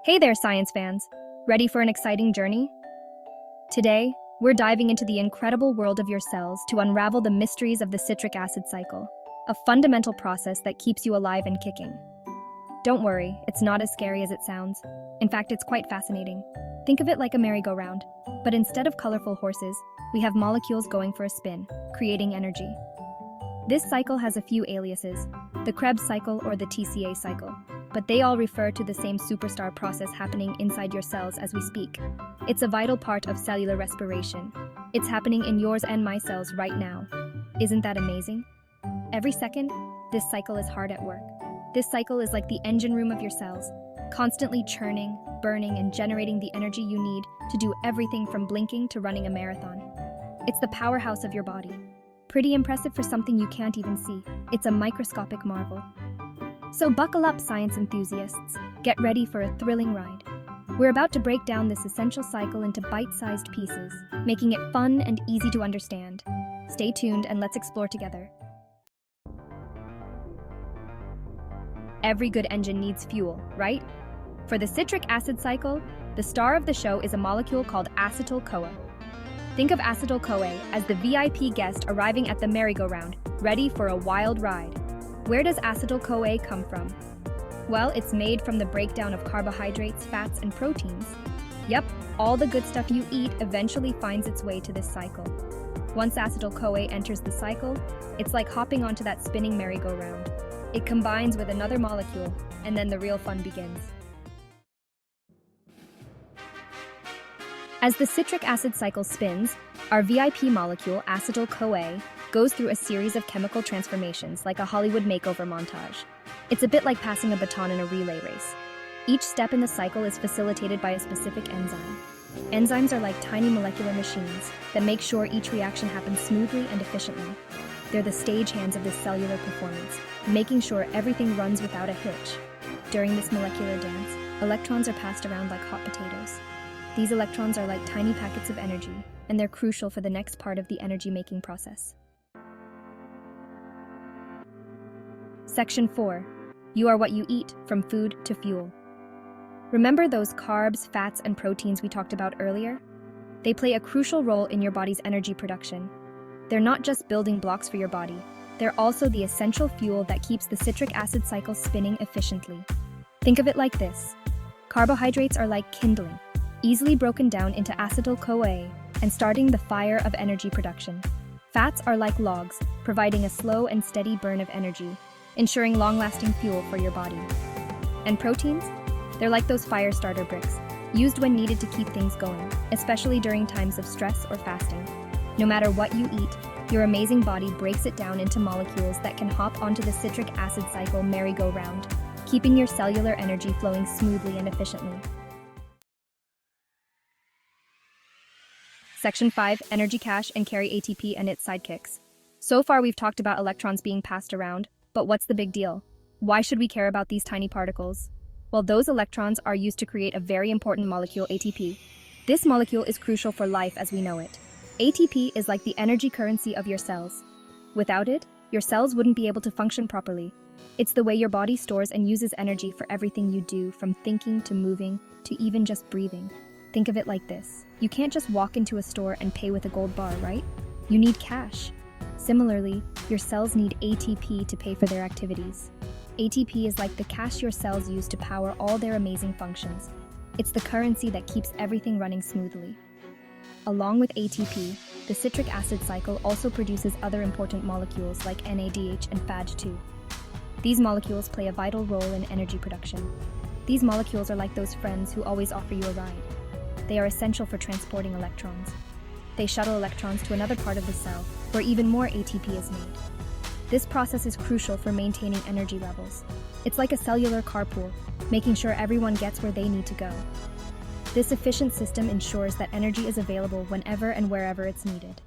Hey there, science fans! Ready for an exciting journey? Today, we're diving into the incredible world of your cells to unravel the mysteries of the citric acid cycle, a fundamental process that keeps you alive and kicking. Don't worry, it's not as scary as it sounds. In fact, it's quite fascinating. Think of it like a merry-go-round, but instead of colorful horses, we have molecules going for a spin, creating energy. This cycle has a few aliases, the Krebs cycle or the TCA cycle, but they all refer to the same superstar process happening inside your cells as we speak. It's a vital part of cellular respiration. It's happening in yours and my cells right now. Isn't that amazing? Every second, this cycle is hard at work. This cycle is like the engine room of your cells, constantly churning, burning, and generating the energy you need to do everything from blinking to running a marathon. It's the powerhouse of your body. Pretty impressive for something you can't even see. It's a microscopic marvel. So buckle up, science enthusiasts. Get ready for a thrilling ride. We're about to break down this essential cycle into bite-sized pieces, making it fun and easy to understand. Stay tuned and let's explore together. Every good engine needs fuel, right? For the citric acid cycle, the star of the show is a molecule called acetyl-CoA. Think of acetyl-CoA as the VIP guest arriving at the merry-go-round, ready for a wild ride. Where does acetyl-CoA come from? Well, it's made from the breakdown of carbohydrates, fats, and proteins. Yep, all the good stuff you eat eventually finds its way to this cycle. Once acetyl-CoA enters the cycle, it's like hopping onto that spinning merry-go-round. It combines with another molecule, and then the real fun begins. As the citric acid cycle spins, our VIP molecule, acetyl-CoA, goes through a series of chemical transformations like a Hollywood makeover montage. It's a bit like passing a baton in a relay race. Each step in the cycle is facilitated by a specific enzyme. Enzymes are like tiny molecular machines that make sure each reaction happens smoothly and efficiently. They're the stagehands of this cellular performance, making sure everything runs without a hitch. During this molecular dance, electrons are passed around like hot potatoes. These electrons are like tiny packets of energy, and they're crucial for the next part of the energy-making process. Section 4. You are what you eat, from food to fuel. Remember those carbs, fats, and proteins we talked about earlier? They play a crucial role in your body's energy production. They're not just building blocks for your body, they're also the essential fuel that keeps the citric acid cycle spinning efficiently. Think of it like this. Carbohydrates are like kindling, easily broken down into acetyl-CoA and starting the fire of energy production. Fats are like logs, providing a slow and steady burn of energy, ensuring long-lasting fuel for your body. And proteins? They're like those fire starter bricks, used when needed to keep things going, especially during times of stress or fasting. No matter what you eat, your amazing body breaks it down into molecules that can hop onto the citric acid cycle merry-go-round, keeping your cellular energy flowing smoothly and efficiently. Section 5. Energy cache and carry ATP and its sidekicks. So far we've talked about electrons being passed around, but what's the big deal? Why should we care about these tiny particles? Well, those electrons are used to create a very important molecule, ATP. This molecule is crucial for life as we know it. ATP is like the energy currency of your cells. Without it, your cells wouldn't be able to function properly. It's the way your body stores and uses energy for everything you do, from thinking to moving to even just breathing. Think of it like this. You can't just walk into a store and pay with a gold bar, right? You need cash. Similarly, your cells need ATP to pay for their activities. ATP is like the cash your cells use to power all their amazing functions. It's the currency that keeps everything running smoothly. Along with ATP, the citric acid cycle also produces other important molecules like NADH and PHAG2. These molecules play a vital role in energy production. These molecules are like those friends who always offer you a ride. They are essential for transporting electrons. They shuttle electrons to another part of the cell, where even more ATP is made. This process is crucial for maintaining energy levels. It's like a cellular carpool, making sure everyone gets where they need to go. This efficient system ensures that energy is available whenever and wherever it's needed.